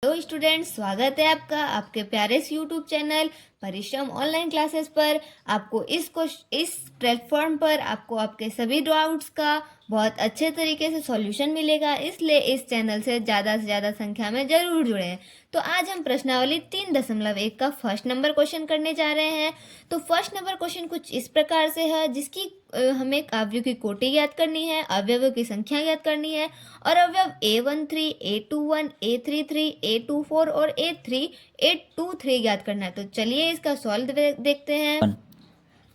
Hello students, स्वागत है आपका आपके प्यारे से यूट्यूब चैनल परिश्रम ऑनलाइन क्लासेस पर। आपको इस प्लेटफॉर्म पर आपको आपके सभी डाउट्स का बहुत अच्छे तरीके से सॉल्यूशन मिलेगा, इसलिए इस चैनल से ज़्यादा संख्या में ज़रूर जुड़ें। तो आज हम प्रश्नावली 3.1 का फर्स्ट नंबर क्वेश्चन करने जा रहे हैं। तो फर्स्ट नंबर क्वेश्चन कुछ इस प्रकार से है, जिसकी हमें अवयव की कोटि ज्ञात करनी है, अवयवों की संख्या ज्ञात करनी है और अवयव A13, A21, A33, A24 और A23 ज्ञात करना है। तो चलिए इसका सॉल्व देखते हैं।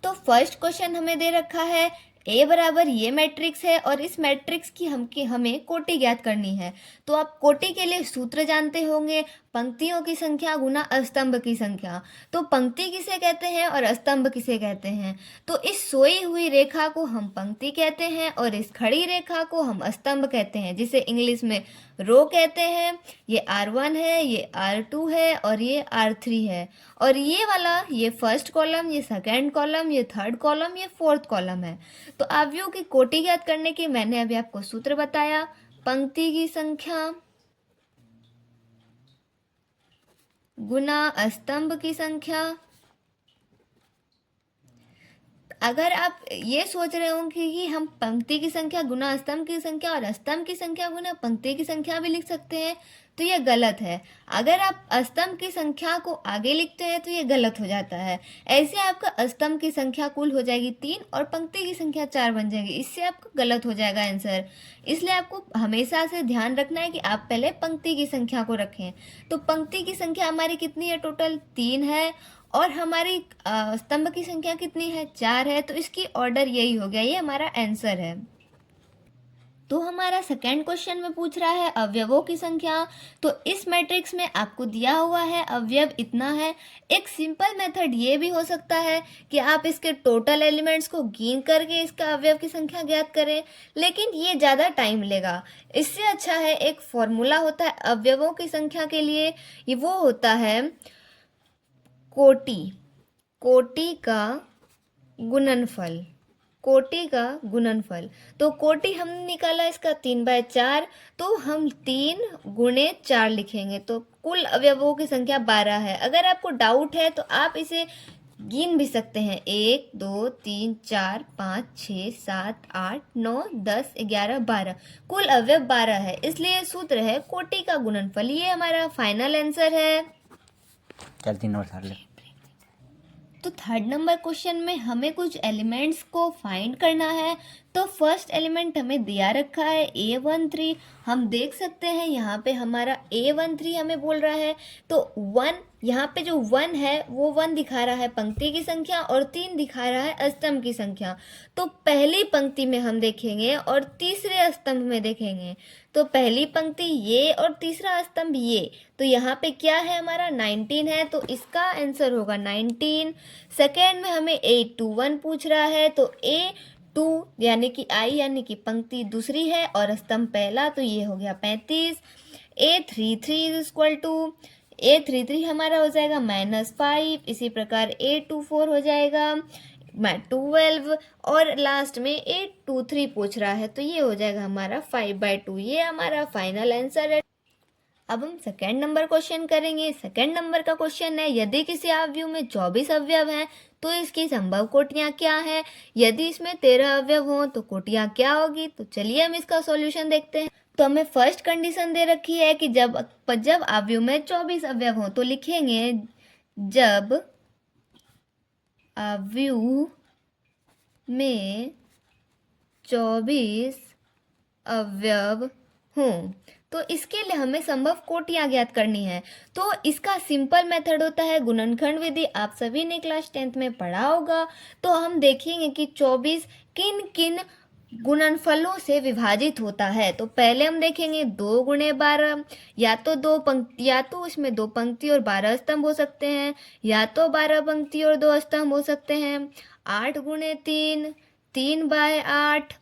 तो फर्स्ट क्वेश्चन हमें दे रखा है A बराबर ये मैट्रिक्स है और इस मैट्रिक्स की हमें कोटि ज्ञात करनी है। तो आप कोटि के लिए सूत्र जानते होंगे, पंक्तियों की संख्या गुना स्तंभ की संख्या। तो पंक्ति किसे कहते हैं और स्तंभ किसे कहते हैं? तो इस सोई हुई रेखा को हम पंक्ति कहते हैं और इस खड़ी रेखा को हम स्तंभ कहते हैं, जिसे इंग्लिश में रो कहते हैं। ये R1 है, ये R2 है और ये R3 है। और ये वाला ये फर्स्ट कॉलम, ये सेकंड कॉलम, ये थर्ड कॉलम, ये फोर्थ कॉलम है। तो अवयवों की कोटि ज्ञात करने की मैंने अभी आपको सूत्र बताया, पंक्ति की संख्या गुना स्तंभ की संख्या। अगर आप ये सोच रहे हो कि हम पंक्ति की संख्या गुना स्तंभ की संख्या और स्तंभ की संख्या गुना पंक्ति की संख्या भी लिख सकते हैं, तो ये गलत है। अगर आप स्तंभ की संख्या को आगे लिखते हैं तो ये गलत हो जाता है। ऐसे आपका स्तंभ की संख्या कुल हो जाएगी 3 और पंक्ति की संख्या 4 बन जाएगी। इससे आपका गलत हो जाएगा आंसर। इसलिए आपको हमेशा से ध्यान रखना है कि आप पहले पंक्ति की संख्या को रखें। तो पंक्ति की संख्या हमारी कितनी है? टोटल 3 है और हमारी स्तंभ की संख्या कितनी है? 4 है। तो इसकी ऑर्डर यही हो गया, ये हमारा आंसर है। तो हमारा सेकंड क्वेश्चन में पूछ रहा है अवयवों की संख्या। तो इस मैट्रिक्स में आपको दिया हुआ है अवयव इतना है। एक सिंपल मेथड ये भी हो सकता है कि आप इसके टोटल एलिमेंट्स को गिन करके इसका अवयव की संख्या ज्ञात करें, लेकिन ये ज़्यादा टाइम लेगा। इससे अच्छा है एक फॉर्मूला होता है अवयवों की संख्या के लिए, ये वो होता है कोटि का गुणनफल। कोटि का गुणनफल। तो कोटि हमने निकाला इसका 3/4, तो हम 3 गुणे 4 लिखेंगे। तो कुल अवयवों की संख्या 12 है। अगर आपको डाउट है तो आप इसे गिन भी सकते हैं, 1 2 3 4 5 6 7 8 9 10 11 12। कुल अवयव 12 है, इसलिए सूत्र है कोटि का गुणनफल। ये हमारा फाइनल आंसर है। चल 3 नंबर सार ले। तो थर्ड नंबर क्वेश्चन में हमें कुछ एलिमेंट्स को फाइंड करना है। तो फर्स्ट एलिमेंट हमें दिया रखा है A13। हम देख सकते हैं यहाँ पे हमारा A13 हमें बोल रहा है। तो 1, यहाँ पे जो 1 है वो 1 दिखा रहा है पंक्ति की संख्या और 3 दिखा रहा है स्तंभ की संख्या। तो पहली पंक्ति में हम देखेंगे और तीसरे स्तंभ में देखेंगे। तो पहली पंक्ति ये और तीसरा स्तंभ ये। तो यहाँ पे क्या है हमारा 19 है, तो इसका आंसर होगा 19। सेकेंड में हमें A21 पूछ रहा है। तो A2 यानी कि I यानी कि पंक्ति दूसरी है और स्तंभ पहला, तो ये हो गया 35। A33 हमारा हो जाएगा -5। इसी प्रकार A24 हो जाएगा 12 और लास्ट में A23 पूछ रहा है, तो ये हो जाएगा हमारा 5/2। ये हमारा फाइनल आंसर है। अब हम सेकेंड नंबर क्वेश्चन करेंगे। सेकेंड नंबर का क्वेश्चन है यदि किसी अवयव में 24 अवयव हैं तो इसकी संभव कोटियां क्या हैं? यदि इसमें 13 अवयव हों तो कोटियां क्या होगी? तो चलिए हम इसका सॉल्यूशन देखते हैं। तो हमें फर्स्ट कंडीशन दे रखी है कि जब अवयव में 24 अवयव हों तो लिखेंगे जब अवयव में 24 अवयव हों, तो इसके लिए हमें संभव कोटियां ज्ञात करनी है। तो इसका सिंपल मेथड होता है गुणनखंड विधि। आप सभी ने क्लास 10th में पढ़ा होगा। तो हम देखेंगे कि 24 किन किन गुणनफलों से विभाजित होता है। तो पहले हम देखेंगे 2 गुणे 12, या तो उसमें 2 पंक्ति और 12 स्तंभ हो सकते हैं, या तो 12 पंक्ति और 2 स्तंभ हो सकते हैं। 8 गुणे 3, 3/8,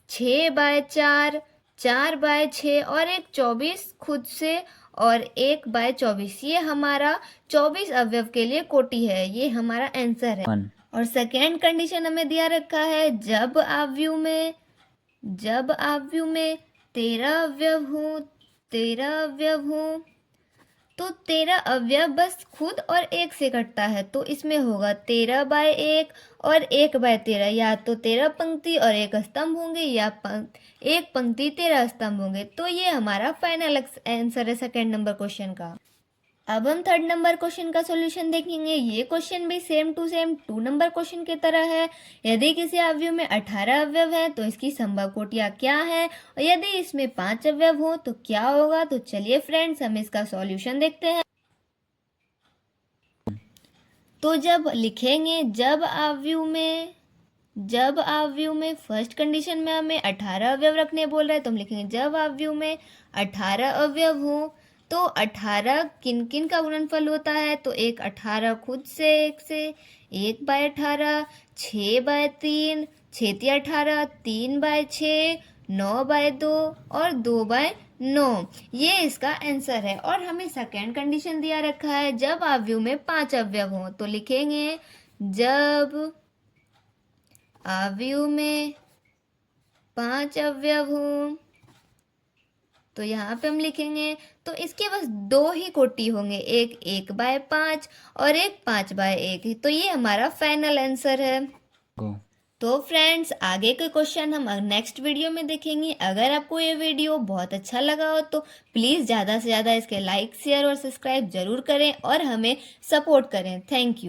6/4, 4/6 और एक 24 खुद से और 1/24। ये हमारा 24 अवयव के लिए कोटि है। ये हमारा आंसर है। और सेकेंड कंडीशन हमें दिया रखा है जब अवयव में 13 अवयव हों तो 13 अवयव बस खुद और 1 से कटता है, तो इसमें होगा 13/1 और 1/13, या तो 13 पंक्ति और 1 स्तंभ होंगे, या 1 पंक्ति 13 स्तंभ होंगे। तो ये हमारा फाइनल आंसर है सेकेंड नंबर क्वेश्चन का। अब हम थर्ड नंबर क्वेश्चन का सॉल्यूशन देखेंगे। ये क्वेश्चन भी same to same 2 number question की तरह है। यदि किसी अवयव में 18 अवयव है तो इसकी संभव कोटियां क्या है, और यदि इसमें 5 अवयव हो तो क्या होगा। तो चलिए फ्रेंड्स, हम इसका सॉल्यूशन देखते हैं। तो जब लिखेंगे जब अवयव में फर्स्ट कंडीशन में हमें 18 अवयव रखने बोल रहे हैं, तो हम लिखेंगे जब अवयव में 18 अवयव हो तो 18 किन किन का गुणनफल होता है। तो 18 खुद से 1 से 1/18, 6/3, 6×18, 3/6, 9/2 और 2/9। ये इसका आंसर है। और हमें सेकेंड कंडीशन दिया रखा है जब अवयव में 5 अवयव हो, तो लिखेंगे जब अवयव में 5 अवयव हो, तो यहाँ पे हम लिखेंगे तो इसके बस 2 ही कोटि होंगे, एक 1/5 और एक 5/1। तो ये हमारा फाइनल आंसर है। गो। तो फ्रेंड्स, आगे के क्वेश्चन हम नेक्स्ट वीडियो में देखेंगे। अगर आपको ये वीडियो बहुत अच्छा लगा हो तो प्लीज़ ज़्यादा से ज़्यादा इसके लाइक, शेयर और सब्सक्राइब जरूर करें और हमें सपोर्ट करें। Thank you.